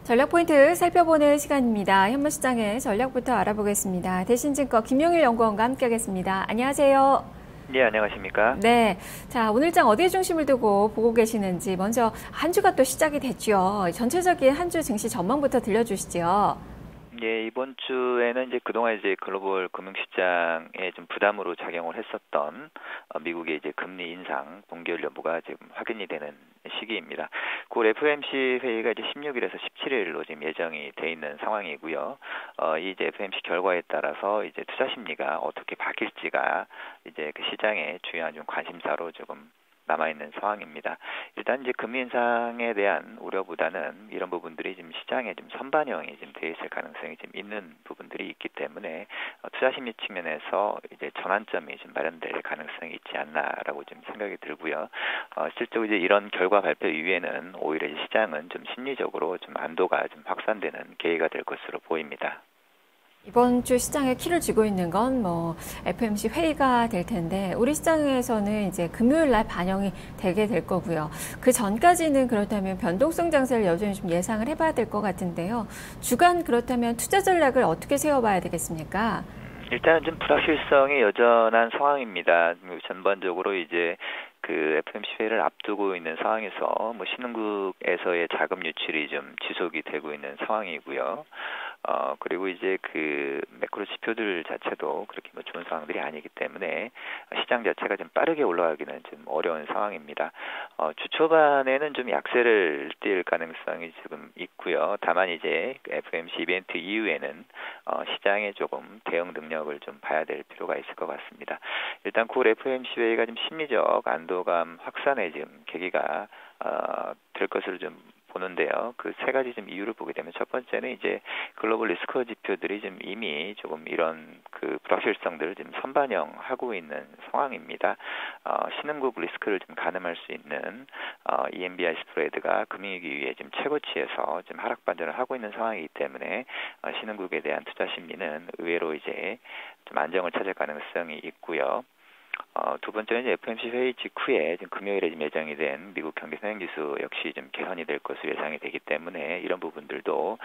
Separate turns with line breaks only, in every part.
전략 포인트 살펴보는 시간입니다. 현물시장의 전략부터 알아보겠습니다. 대신증권 김용일 연구원과 함께하겠습니다. 안녕하세요.
네, 안녕하십니까?
네, 자 오늘장 어디에 중심을 두고 보고 계시는지 먼저 한 주가 또 시작이 됐죠. 전체적인 한 주 증시 전망부터 들려주시죠.
예, 이번 주에는 이제 그동안 이제 글로벌 금융시장에 좀 부담으로 작용을 했었던 미국의 이제 금리 인상 동결 여부가 지금 확인이 되는 시기입니다. 9월 FOMC 회의가 이제 16일에서 17일로 지금 예정이 돼 있는 상황이고요. 이 이제 FOMC 결과에 따라서 이제 투자 심리가 어떻게 바뀔지가 이제 그 시장의 중요한 좀 관심사로 조금 남아있는 상황입니다. 일단 이제 금리 인상에 대한 우려보다는 이런 부분들이 지금 시장에 좀 선반영이 좀 돼 있을 가능성이 좀 있는 부분들이 있기 때문에 투자 심리 측면에서 이제 전환점이 좀 마련될 가능성이 있지 않나라고 좀 생각이 들고요. 실제로 이제 이런 결과 발표 이후에는 오히려 시장은 좀 심리적으로 좀 안도가 좀 확산되는 계기가 될 것으로 보입니다.
이번 주 시장에 키를 쥐고 있는 건 FOMC 회의가 될 텐데 우리 시장에서는 이제 금요일 날 반영이 되게 될 거고요. 그 전까지는 그렇다면 변동성 장세를 여전히 좀 예상을 해봐야 될 것 같은데요. 주간 그렇다면 투자 전략을 어떻게 세워봐야 되겠습니까?
일단은 좀 불확실성이 여전한 상황입니다. 전반적으로 이제 그 FOMC 회의를 앞두고 있는 상황에서 신흥국에서의 자금 유출이 좀 지속이 되고 있는 상황이고요. 그리고 이제 그 매크로 지표들 자체도 그렇게 좋은 상황들이 아니기 때문에 시장 자체가 좀 빠르게 올라가기는 좀 어려운 상황입니다. 주 초반에는 좀 약세를 띌 가능성이 지금 있고요. 다만 이제 FOMC 이벤트 이후에는 시장에 조금 대응 능력을 좀 봐야 될 필요가 있을 것 같습니다. 일단 9월 FOMC 회의가 좀 심리적 안도감 확산의 지금 계기가 될 것으로 좀 보는데요. 그 세 가지 좀 이유를 보게 되면 첫 번째는 이제 글로벌 리스크 지표들이 좀 이미 조금 이런 그 불확실성들을 좀 선반영하고 있는 상황입니다. 신흥국 리스크를 좀 가늠할 수 있는 EMBI 스프레드가 금융위기 이후에 지금 최고치에서 좀 하락 반전을 하고 있는 상황이기 때문에 신흥국에 대한 투자 심리는 의외로 이제 좀 안정을 찾을 가능성이 있고요. 두 번째는 이제 FOMC 회의 직후에 지금 금요일에 지금 예정이 된 미국 경기 선행지수 역시 좀 개선이 될 것으로 예상이 되기 때문에 이런 부분들도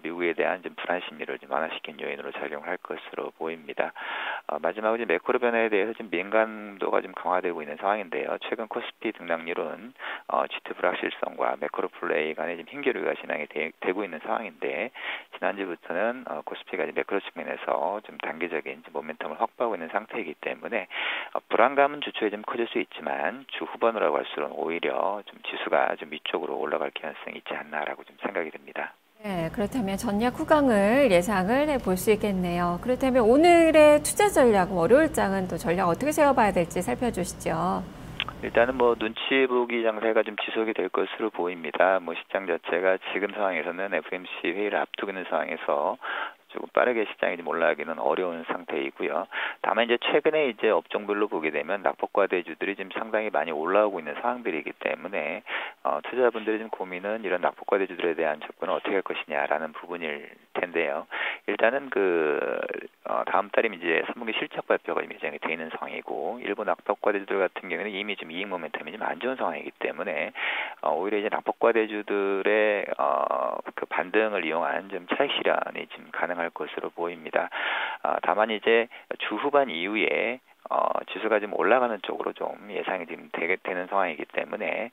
미국에 대한 좀 불안 심리를 좀 완화시킨 요인으로 작용할 것으로 보입니다. 마지막으로 이제 매크로 변화에 대해서 좀 민감도가 좀 강화되고 있는 상황인데요. 최근 코스피 등락률은 G2 불확실성과 매크로 플레이 간의 지금 힘겨루기가 진행이 되고 있는 상황인데 지난주부터는 코스피가 이제 매크로 측면에서 좀 단기적인 모멘텀을 확보하고 있는 상태이기 때문에 불안감은 주초에 좀 커질 수 있지만 주 후반으로 갈수록 오히려 좀 지수가 좀 위쪽으로 올라갈 가능성이 있지 않나라고 좀 생각이 듭니다.
네, 그렇다면 전략 후강을 예상을 해볼 수 있겠네요. 그렇다면 오늘의 투자 전략, 월요일장은 또 전략 어떻게 세워봐야 될지 살펴주시죠.
일단은 눈치 보기 장세가 좀 지속이 될 것으로 보입니다. 시장 자체가 지금 상황에서는 FOMC 회의를 앞두고 있는 상황에서 조금 빠르게 시장이 좀 올라가기는 어려운 상태이고요. 다만 이제 최근에 이제 업종별로 보게 되면 낙폭과대주들이 지금 상당히 많이 올라오고 있는 상황들이기 때문에 투자자분들이 좀 고민은 이런 낙폭과대주들에 대한 접근을 어떻게 할 것이냐라는 부분일 텐데요. 일단은 다음 달이면 이제 3분기 실적 발표가 예정이 돼 있는 상황이고 일부 낙폭과대주들 같은 경우는 이미 좀 이익 모멘텀이 좀 안 좋은 상황이기 때문에 오히려 이제 낙폭과대주들의 그 반등을 이용한 좀 차익 실현이 지금 가능할 것으로 보입니다. 다만 이제 주 후반 이후에 지수가 좀 올라가는 쪽으로 좀 예상이 지금 되는 상황이기 때문에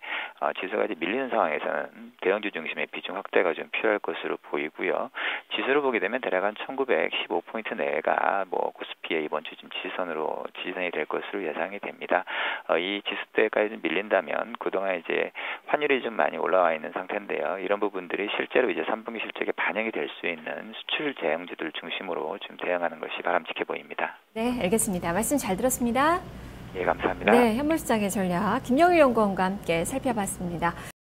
지수가 이제 밀리는 상황에서는 대형주 중심의 비중 확대가 좀 필요할 것으로 보이고요. 지수를 보게 되면 대략 한 1915포인트 내가 코스피의 이번 주 지지선이 될 것으로 예상이 됩니다. 이 지수대까지 좀 밀린다면 그동안 이제 환율이 좀 많이 올라와 있는 상태인데요. 이런 부분들이 실제로 이제 3분기 실적에 반영이 될 수 있는 수출 대형주들 중심으로 좀 대응하는 것이 바람직해 보입니다.
네, 알겠습니다. 말씀 잘 들었습니다.
예, 감사합니다.
네, 현물시장의 전략 김용일 연구원과 함께 살펴봤습니다.